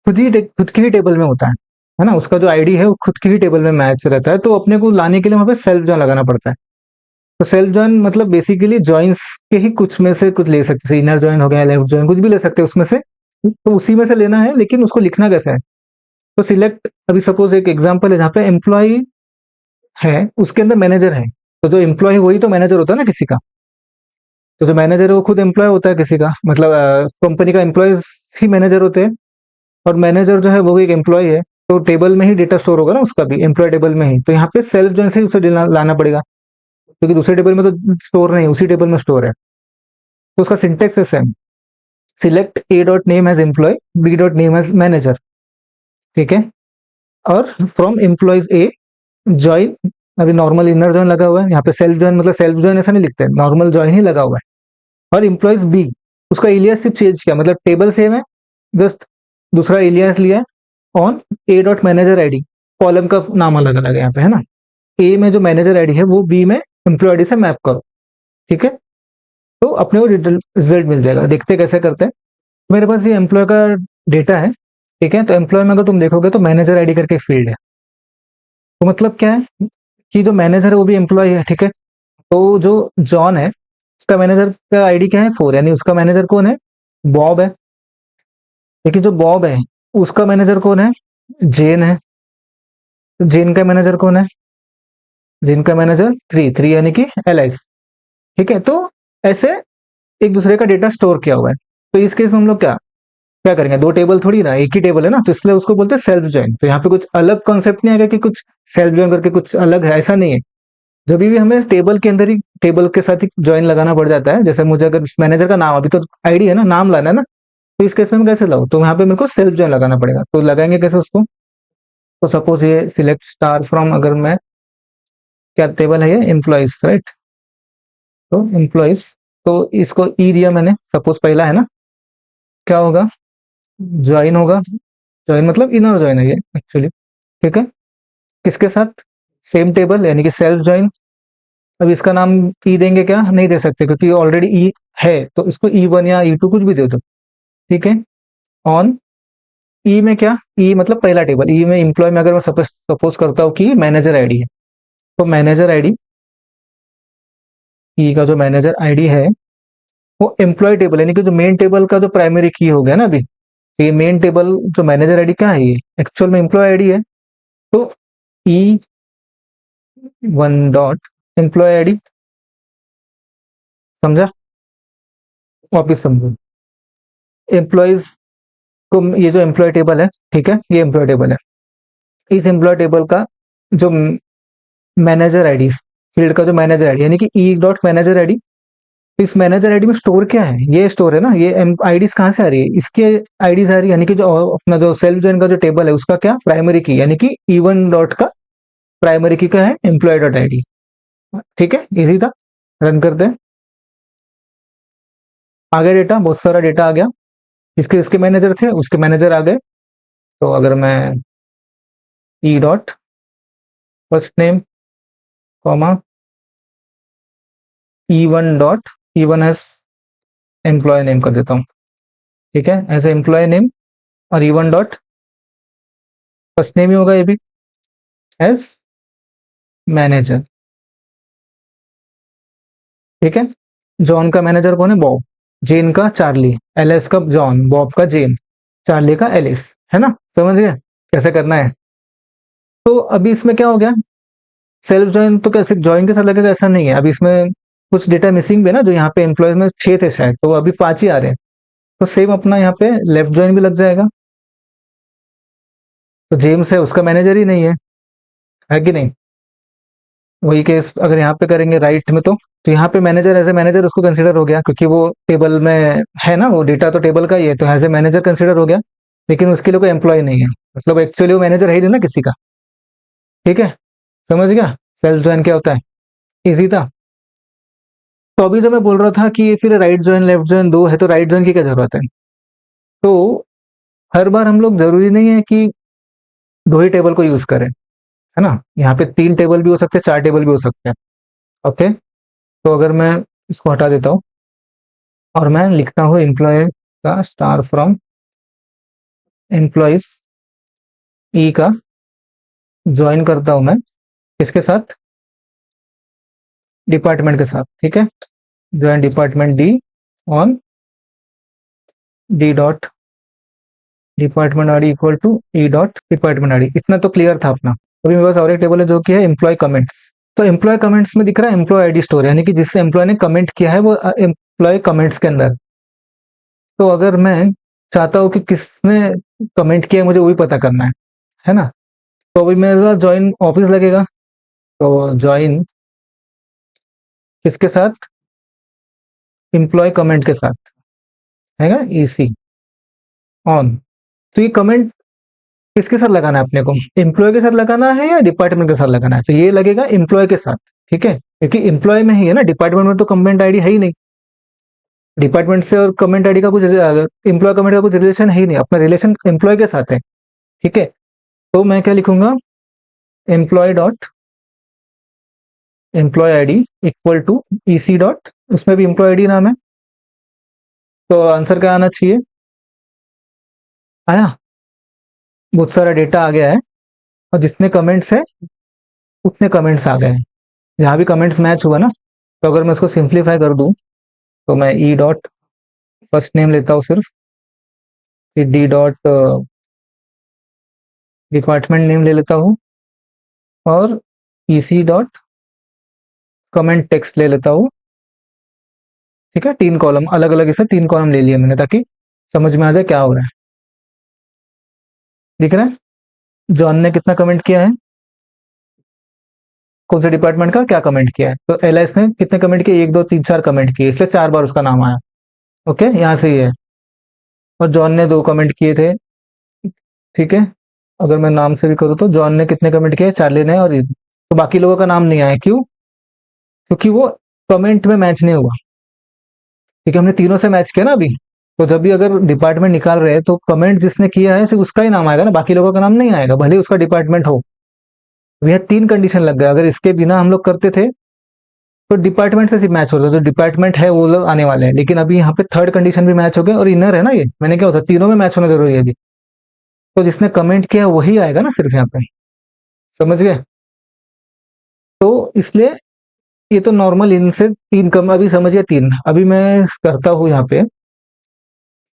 खुद की ही टेबल में होता है ना, उसका जो आईडी है वो खुद की ही टेबल में मैच रहता है, तो अपने को लाने के लिए वहां पे सेल्फ जॉइन लगाना पड़ता है। तो सेल्फ जॉइन मतलब बेसिकली जॉइंस के ही कुछ में से कुछ ले सकते हैं, इनर जॉइन हो गया, लेफ्ट जॉइन, कुछ भी ले सकते हैं उसमें से, तो उसी में से लेना है, लेकिन उसको लिखना कैसे है? तो सिलेक्ट, अभी सपोज एक एग्जांपल है जहाँ पे एम्प्लॉय है, उसके अंदर मैनेजर है, तो जो एम्प्लॉय वही तो मैनेजर होता है ना किसी का। तो जो मैनेजर है वो खुद एम्प्लॉय होता है किसी का, मतलब कंपनी का एम्प्लॉयज ही मैनेजर होते हैं, और मैनेजर जो है वो एक एम्प्लॉय है। तो टेबल में ही डेटा स्टोर होगा ना उसका भी, एम्प्लॉय टेबल में ही, तो यहाँ पे सेल्फ जॉइन से ही उसे लाना पड़ेगा, क्योंकि दूसरे टेबल में तो स्टोर नहीं, उसी टेबल में स्टोर है। तो उसका सिंटेक्स है same, select A dot name as employee, B dot name as manager. ठीक है, और फ्रॉम एम्प्लॉयज ए ज्वाइन, अभी नॉर्मल इनर जॉइन लगा हुआ है, यहाँ पे सेल्फ जॉइन मतलब सेल्फ जॉइन ऐसा नहीं लिखते, नॉर्मल जॉइन ही लगा हुआ है। और एम्प्लॉयज बी, उसका इलियास सिर्फ चेंज किया, मतलब टेबल सेम है, जस्ट दूसरा इलियास लिया है। On A dot manager ID, column का नाम अलग अलग है यहाँ पे, है ना। ए में जो मैनेजर आईडी है वो बी में एम्प्लॉय आईडी से मैप करो। ठीक है, तो अपने को रिजल्ट मिल जाएगा। देखते कैसे करते हैं। मेरे पास ये एम्प्लॉय का डेटा है। ठीक है, तो एम्प्लॉय में अगर तुम देखोगे तो मैनेजर आईडी करके एक फील्ड है। तो मतलब क्या है कि जो मैनेजर है वो भी एम्प्लॉय है। ठीक है, तो जो जॉन है उसका मैनेजर का आईडी क्या है, फोर, यानी उसका मैनेजर कौन है, बॉब है। लेकिन जो बॉब है उसका मैनेजर कौन है? जेन है। तो जेन का मैनेजर कौन है? जेन का मैनेजर थ्री, थ्री यानी कि एलाइस। ठीक है, तो ऐसे एक दूसरे का डेटा स्टोर किया हुआ है। तो इस केस में हम लोग क्या क्या करेंगे? दो टेबल थोड़ी ना, एक ही टेबल है ना, तो इसलिए उसको बोलते हैं सेल्फ ज्वाइन। तो यहाँ पे कुछ अलग कॉन्सेप्ट नहीं आएगा कि कुछ सेल्फ ज्वाइन करके कुछ अलग है, ऐसा नहीं है। जब भी हमें टेबल के अंदर ही टेबल के साथ ही ज्वाइन लगाना पड़ जाता है, जैसे मुझे अगर मैनेजर का नाम, अभी तो आईडी है ना, नाम लाना है ना, तो इस केस में मैं कैसे लाऊं? तो यहाँ पे मेरे को सेल्फ ज्वाइन लगाना पड़ेगा। तो लगाएंगे कैसे उसको? तो सपोज ये सिलेक्ट स्टार फ्रॉम, अगर मैं, क्या टेबल है ये? Employees, right? तो एम्प्लॉइज, तो इसको ई दिया मैंने, सपोज पहला है ना, क्या होगा? ज्वाइन होगा। ज्वाइन मतलब इनर ज्वाइन है ये एक्चुअली। ठीक है, किसके साथ? सेम टेबल यानी कि सेल्फ ज्वाइन। अब इसका नाम ई देंगे क्या? नहीं दे सकते, क्योंकि ऑलरेडी ई है, तो इसको ई वन या ई टू कुछ भी दे दो। ठीक है, ऑन ई में क्या? ई मतलब पहला टेबल। ई में एम्प्लॉय में अगर मैं सपोज करता हूँ कि मैनेजर आईडी है, तो मैनेजर आईडी, ई का जो मैनेजर आईडी है वो एम्प्लॉय टेबल, यानी कि जो मेन टेबल का जो प्राइमरी की हो गया ना अभी। तो ये मेन टेबल जो मैनेजर आईडी क्या है, ये एक्चुअल में एम्प्लॉय आईडी है। तो E one dot employee ID. समझा? वापिस समझो। एम्प्लॉयज को, ये जो एम्प्लॉय टेबल है, ठीक है, ये एम्प्लॉय टेबल है। इस एम्प्लॉय टेबल का जो मैनेजर आईडी, फील्ड का जो मैनेजर आईडी, यानी कि ई डॉट मैनेजर आईडी। इस मैनेजर आईडी में स्टोर क्या है? ये स्टोर है ना, ये आईडीज कहाँ से आ रही है? इसकी आईडीज आ रही है, यानी कि जो अपना जो सेल्फ ज्वाइन का जो टेबल है उसका क्या? प्राइमरी की, यानी कि ई वन डॉट का प्राइमरी की क्या है? Employ dot ID. ठीक है, इजी था। रन करते हैं। आ गया डेटा, बहुत सारा डेटा आ गया। इसके इसके मैनेजर थे, उसके मैनेजर आ गए। तो अगर मैं E dot first name comma E one dot, E one S employ name कर देता हूँ। ठीक है, ऐसे एम्प्लॉय नेम, और E one dot first name ही होगा ये भी, एज मैनेजर। ठीक है, जॉन का मैनेजर कौन है? बॉब। जेन का चार्ली, एलिस का जॉन, बॉब का जेन, चार्ली का एलिस। है ना? समझ गए कैसे करना है? तो अभी इसमें क्या हो गया? सेल्फ ज्वाइन तो कैसे ज्वाइन के साथ लगेगा? ऐसा नहीं है, अभी इसमें कुछ डेटा मिसिंग भी है ना, जो यहाँ पे एम्प्लॉय में 6 थे शायद, तो अभी 5 ही आ रहे हैं। तो सेम अपना यहाँ पे लेफ्ट ज्वाइन भी लग जाएगा। तो जेम्स है, उसका मैनेजर ही नहीं है कि नहीं? वही केस अगर यहाँ पे करेंगे राइट में, तो यहाँ पे मैनेजर एज ए मैनेजर उसको कंसिडर हो गया, क्योंकि वो टेबल में है ना, वो डेटा तो टेबल का ही है, तो एज ए मैनेजर कंसिडर हो गया। लेकिन उसके लिए कोई एम्प्लॉय नहीं है, मतलब एक्चुअली वो मैनेजर है ही नहीं ना किसी का। ठीक है, समझ गया सेल्फ ज्वाइन क्या होता है? इजी था। तो अभी जो मैं बोल रहा था कि फिर राइट ज्वाइन लेफ्ट ज्वाइन दो है, तो राइट ज्वाइन की क्या जरूरत है? तो हर बार हम लोग, जरूरी नहीं है कि दो ही टेबल को यूज करें, है ना? यहाँ पे 3 टेबल भी हो सकते हैं, 4 टेबल भी हो सकते हैं। ओके, तो अगर मैं इसको हटा देता हूँ और मैं लिखता हूँ एम्प्लॉय का स्टार फ्रॉम एम्प्लॉइज, ई का ज्वाइन करता हूं मैं इसके साथ, डिपार्टमेंट के साथ। ठीक है, join department D on D dot department ID equal to E dot department ID. इतना तो क्लियर था अपना। अभी मेरे पास और एक टेबल है जो कि है एम्प्लॉय कमेंट्स। तो एम्प्लॉय कमेंट्स में दिख रहा है एम्प्लॉय आईडी स्टोर, यानी कि जिससे एम्प्लॉय ने कमेंट किया है वो एम्प्लॉय कमेंट्स के अंदर। तो अगर मैं चाहता हूँ कि किसने कमेंट किया है, मुझे वही पता करना है ना? तो अभी मेरा ज्वाइन ऑफिस लगेगा। तो ज्वाइन किसके साथ? एम्प्लॉय कमेंट के साथ, है ना, ईसी ऑन। तो ये कमेंट किसके साथ लगाना है अपने को? एम्प्लॉय के साथ लगाना है या डिपार्टमेंट के साथ लगाना है? तो ये लगेगा एम्प्लॉय के साथ। ठीक है, क्योंकि एम्प्लॉय में ही है ना, डिपार्टमेंट में तो कमेंट आईडी है ही नहीं। डिपार्टमेंट से और कमेंट आईडी का कुछ, एम्प्लॉय कमेंट का कुछ रिलेशन है ही नहीं, अपना रिलेशन एम्प्लॉय के साथ है। ठीक है, तो मैं क्या लिखूंगा? Employee dot employee ID equal to EC dot, उसमें भी एम्प्लॉय आईडी नाम है। तो आंसर क्या आना चाहिए? आया? बहुत सारा डेटा आ गया है, और जितने कमेंट्स है उतने कमेंट्स आ गए हैं। जहाँ भी कमेंट्स मैच हुआ ना, तो अगर मैं इसको सिंप्लीफाई कर दूं, तो मैं ई डॉट फर्स्ट नेम लेता हूँ सिर्फ, डी डॉट डिपार्टमेंट नेम ले लेता हूँ और ईसी डॉट कमेंट टेक्स्ट ले लेता हूँ। ठीक है, 3 कॉलम अलग अलग, इसे 3 कॉलम ले लिए मैंने ताकि समझ में आ जाए क्या हो रहा है। दिख रहा है जॉन ने कितना कमेंट किया है, कौन से डिपार्टमेंट का क्या कमेंट किया है। तो एलएस ने कितने कमेंट किए, 1 2 3 4 कमेंट किए, इसलिए 4 बार उसका नाम आया। ओके, यहाँ से ही है। और जॉन ने 2 कमेंट किए थे। ठीक है, अगर मैं नाम से भी करूँ तो जॉन ने कितने कमेंट किए, चार्ली ने, और तो बाकी लोगों का नाम नहीं आया। क्यों? क्योंकि वो कमेंट में मैच नहीं हुआ। क्योंकि हमने तीनों से मैच किया ना अभी। तो जब भी अगर डिपार्टमेंट निकाल रहे हैं तो कमेंट जिसने किया है सिर्फ उसका ही नाम आएगा ना, बाकी लोगों का नाम नहीं आएगा, भले ही उसका डिपार्टमेंट हो। तो यह 3 कंडीशन लग गया। अगर इसके बिना हम लोग करते थे तो डिपार्टमेंट से सिर्फ मैच होता, जो डिपार्टमेंट है वो लोग आने वाले हैं। लेकिन अभी यहाँ पे थर्ड कंडीशन भी मैच हो गया और इनर है ना, ये मैंने क्या होता, तीनों में मैच होना जरूरी है अभी। तो जिसने कमेंट किया वही आएगा ना सिर्फ यहाँ पे। समझ गए? तो इसलिए ये तो नॉर्मल इनसे 3 कम, अभी समझिए 3। अभी मैं करता हूँ यहाँ पे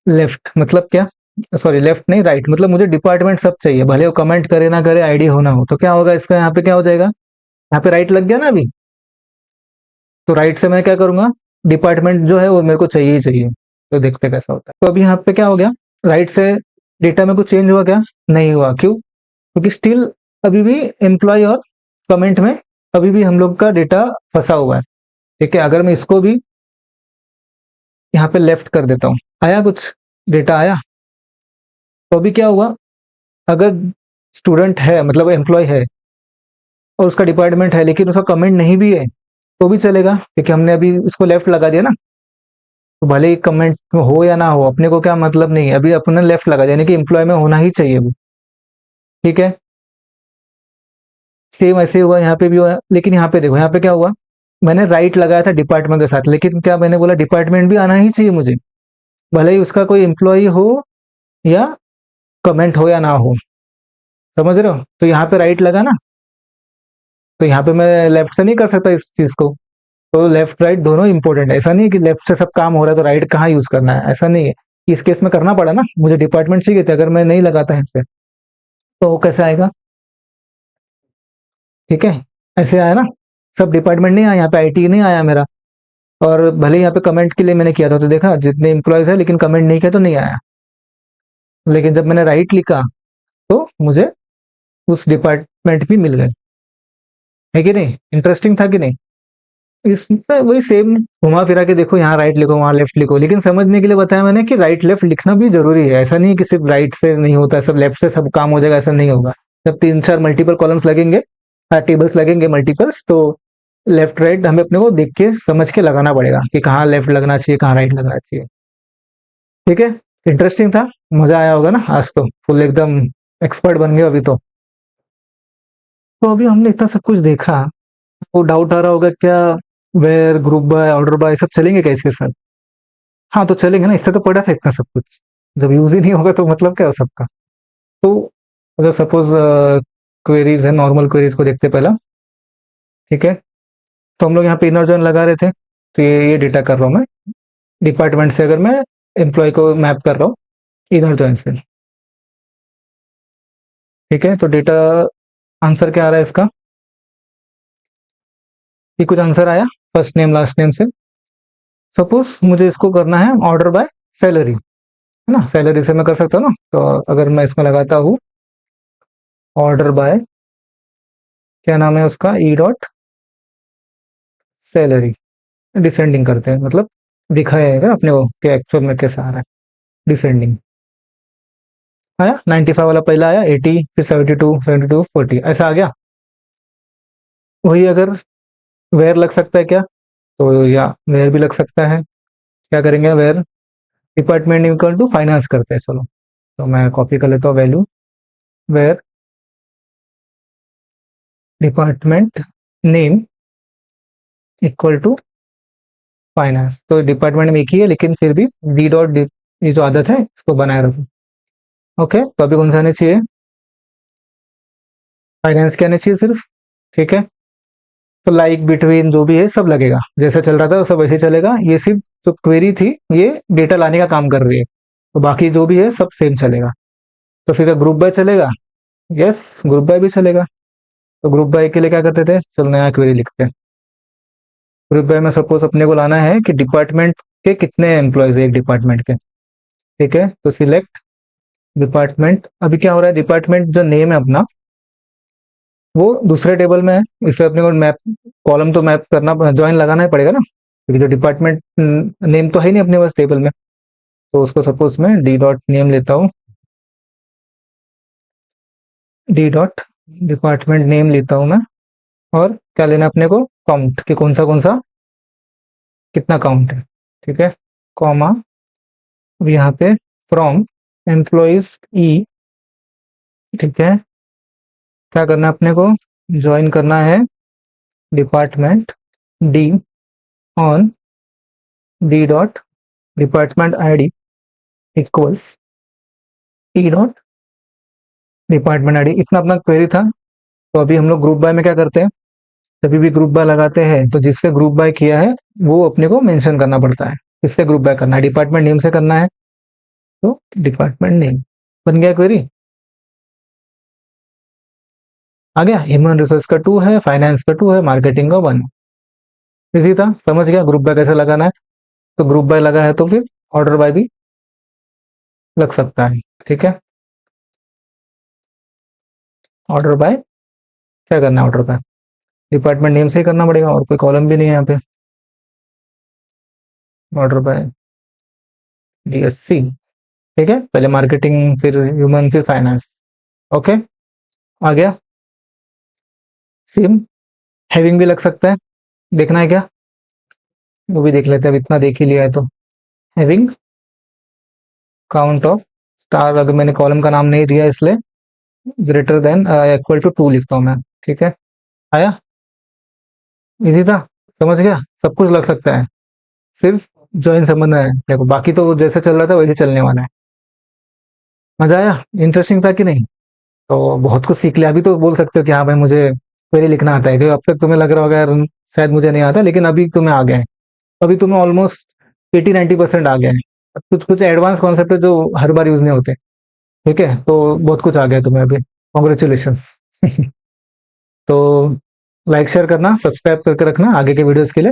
लेफ्ट, मतलब क्या, सॉरी लेफ्ट नहीं, राइट, मतलब मुझे डिपार्टमेंट सब चाहिए, भले वो कमेंट करे ना करे, आईडी हो ना हो। तो क्या होगा इसका, यहाँ पे क्या हो जाएगा, यहाँ पे राइट लग गया ना अभी। तो राइट से मैं क्या करूंगा, डिपार्टमेंट जो है वो मेरे को चाहिए ही चाहिए। तो देखते हैं कैसा होता है। तो अभी यहाँ पे क्या हो गया, राइट से डेटा में कुछ चेंज हुआ क्या, नहीं हुआ। क्यों? क्योंकि स्टिल अभी भी एम्प्लॉय और कमेंट में अभी भी हम लोग का डेटा फंसा हुआ है। ठीक है, अगर मैं इसको भी यहाँ पे लेफ्ट कर देता हूँ, आया कुछ डेटा आया। तो अभी क्या हुआ, अगर स्टूडेंट है मतलब एम्प्लॉय है और उसका डिपार्टमेंट है लेकिन उसका कमेंट नहीं भी है तो भी चलेगा, क्योंकि हमने अभी इसको लेफ्ट लगा दिया ना। तो भले ही कमेंट हो या ना हो, अपने को क्या मतलब नहीं है, अभी अपने लेफ्ट लगा दिया, यानी कि एम्प्लॉय में होना ही चाहिए वो। ठीक है, सेम ऐसे हुआ यहाँ पे भी हुआ। लेकिन यहाँ पे देखो, यहाँ पे क्या हुआ, मैंने राइट लगाया था डिपार्टमेंट के साथ, लेकिन क्या मैंने बोला डिपार्टमेंट भी आना ही चाहिए मुझे, भले ही उसका कोई एम्प्लॉय हो या कमेंट हो या ना हो। समझ रहे हो? तो यहाँ पे राइट लगा ना, तो यहाँ पे मैं लेफ्ट से नहीं कर सकता इस चीज को। तो लेफ्ट राइट दोनों इंपॉर्टेंट है, ऐसा नहीं है कि लेफ्ट से सब काम हो रहा है तो राइट कहाँ यूज करना है, ऐसा नहीं है। इस केस में करना पड़ा ना, मुझे डिपार्टमेंट चाहिए थे, अगर मैं नहीं लगाता है इस पे तो वो कैसे आएगा। ठीक है, ऐसे आया ना, सब डिपार्टमेंट नहीं आया, यहाँ पे आईटी नहीं आया मेरा। और भले यहाँ पे कमेंट के लिए मैंने किया था तो देखा जितने एम्प्लॉयज है, लेकिन कमेंट नहीं किया तो नहीं आया। लेकिन जब मैंने राइट लिखा तो मुझे उस डिपार्टमेंट भी मिल गए। है कि नहीं, इंटरेस्टिंग था कि नहीं। इसमें वही सेम घुमा फिरा के देखो, यहाँ राइट लिखो वहाँ लेफ्ट लिखो, लेकिन समझने के लिए बताया मैंने कि राइट लेफ्ट लिखना भी जरूरी है। ऐसा नहीं कि सिर्फ राइट से नहीं होता है, सब लेफ्ट से सब काम हो जाएगा, ऐसा नहीं होगा। जब 3 4 मल्टीपल कॉलम्स लगेंगे, टेबल्स लगेंगे मल्टीपल्स, तो लेफ्ट राइट हमें अपने को देख के समझ के लगाना पड़ेगा कि कहाँ लेफ्ट लगना चाहिए, कहाँ राइट लगना चाहिए। ठीक है, इंटरेस्टिंग था, मजा आया होगा ना, आज तो फुल एकदम एक्सपर्ट बन गए अभी तो अभी हमने इतना सब कुछ देखा, तो डाउट आ रहा होगा क्या, where, group by, order by सब चलेंगे क्या इसके साथ। हाँ तो चलेंगे ना, इससे तो पड़ा था इतना सब कुछ। जब यूज ही नहीं होगा तो मतलब क्या हो सबका। तो अगर सपोज क्वेरीज है, नॉर्मल क्वेरीज को देखते पहला। ठीक है, तो हम लोग यहाँ पे इनर जॉइन लगा रहे थे, तो ये डेटा कर रहा हूँ मैं डिपार्टमेंट से, अगर मैं एम्प्लॉय को मैप कर रहा हूँ इनर जॉइन से। ठीक है, तो डेटा आंसर क्या आ रहा है इसका, ये कुछ आंसर आया फर्स्ट नेम लास्ट नेम से। सपोज मुझे इसको करना है ऑर्डर बाय सैलरी, है ना, सैलरी से मैं कर सकता हूँ ना। तो अगर मैं इसमें लगाता हूँ ऑर्डर बाय, क्या नाम है उसका, ई डॉट सैलरी, डिसेंडिंग करते हैं, मतलब दिखाएगा अपने को कि एक्चुअल में कैसा आ रहा है। डिसेंडिंग आया, 95 वाला पहला आया, 80, फिर 72, 72, 40 ऐसा आ गया। वही अगर वेयर लग सकता है क्या, तो या वेयर भी लग सकता है। क्या करेंगे, where department equal to finance करते हैं। चलो, तो मैं कॉपी कर लेता हूँ value, where department name equal to finance. तो डिपार्टमेंट में एक ही है, लेकिन फिर भी डी डॉट, ये जो आदत है इसको बनाए रखो। ओके, तो अभी कौन सा आना चाहिए, फाइनेंस के आने चाहिए सिर्फ। ठीक है, तो लाइक बिटवीन जो भी है सब लगेगा, जैसा चल रहा था सब वैसे ही चलेगा। ये सिर्फ जो क्वेरी थी ये डेटा लाने का काम कर रही है। तो बाकी जो भी है सब सेम चलेगा। तो फिर ग्रुप बाय चलेगा? यस, ग्रुप बाय भी चलेगा। तो ग्रुप बाय के लिए क्या करते थे, चल नया क्वेरी लिखते हैं। ग्रुप बाय में सपोज अपने को लाना है कि डिपार्टमेंट के कितने एम्प्लॉयज है एक डिपार्टमेंट के। ठीक है, तो सिलेक्ट डिपार्टमेंट। अभी क्या हो रहा है, डिपार्टमेंट जो नेम है अपना वो दूसरे टेबल में है, इसलिए अपने को मैप कॉलम तो मैप करना, ज्वाइन लगाना ही पड़ेगा ना, क्योंकि जो डिपार्टमेंट नेम तो है नहीं अपने पास टेबल में। तो उसको सपोज मैं डी डॉट नेम लेता हूँ, डी डॉट डिपार्टमेंट नेम लेता हूँ मैं। और क्या लेना अपने को, काउंट, कि कौन सा कितना काउंट है। ठीक है, कॉमा, अब यहाँ पे फ्रॉम एम्प्लॉइज ई। ठीक है, क्या करना है अपने को, ज्वाइन करना है department D on D dot department ID equals T dot department ID. इतना अपना क्वेरी था। तो अभी हम लोग ग्रुप बाय में क्या करते हैं, जब भी ग्रुप बाय लगाते हैं तो जिससे ग्रुप बाय किया है वो अपने को मेंशन करना पड़ता है। किससे ग्रुप बाय करना है, डिपार्टमेंट नेम से करना है। तो डिपार्टमेंट नेम बन गया क्वेरी। आ गया, ह्यूमन रिसोर्स का 2 है, फाइनेंस का 2 है, मार्केटिंग का 1। इजी था, समझ गया ग्रुप बाय कैसे लगाना है। तो ग्रुप बाय लगा है तो फिर ऑर्डर बाय भी लग सकता है। ठीक है, ऑर्डर बाय क्या करना है, ऑर्डर बाय डिपार्टमेंट नेम से ही करना पड़ेगा, और कोई कॉलम भी नहीं है यहाँ पे। Order by DSC. ठीक है, पहले मार्केटिंग फिर ह्यूमन फिर फाइनेंस। ओके, आ गया। सेम हैविंग भी लग सकता है, देखना है क्या, वो भी देख लेते हैं, अब इतना देख ही लिया है तो। हैविंग काउंट ऑफ स्टार, अगर मैंने कॉलम का नाम नहीं दिया इसलिए ग्रेटर देन इक्वल टू 2 लिखता हूँ मैं। ठीक है, आया, इजी था, समझ गया, सब कुछ लग सकता है, सिर्फ ज्वाइन समझना है देखो, बाकी तो जैसे चल रहा था वैसे चलने वाला है। मजा आया, इंटरेस्टिंग था कि नहीं? तो बहुत कुछ सीख लिया। अभी तो बोल सकते हो कि हाँ भाई मुझे क्वेरी लिखना आता है, क्योंकि अब तक तुम्हें लग रहा होगा यार शायद मुझे नहीं आता, लेकिन अभी तुम्हें आ गया है। अभी तुम्हें ऑलमोस्ट 80-90% आ गया है। अब कुछ कुछ एडवांस कॉन्सेप्ट है जो हर बार यूज नहीं होते। ठीक है, तो बहुत कुछ आ गया है तुम्हें अभी, कॉन्ग्रेचुलेशन। तो लाइक शेयर करना, सब्सक्राइब करके रखना आगे के वीडियोस के लिए।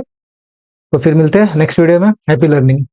तो फिर मिलते हैं नेक्स्ट वीडियो में। Happy learning.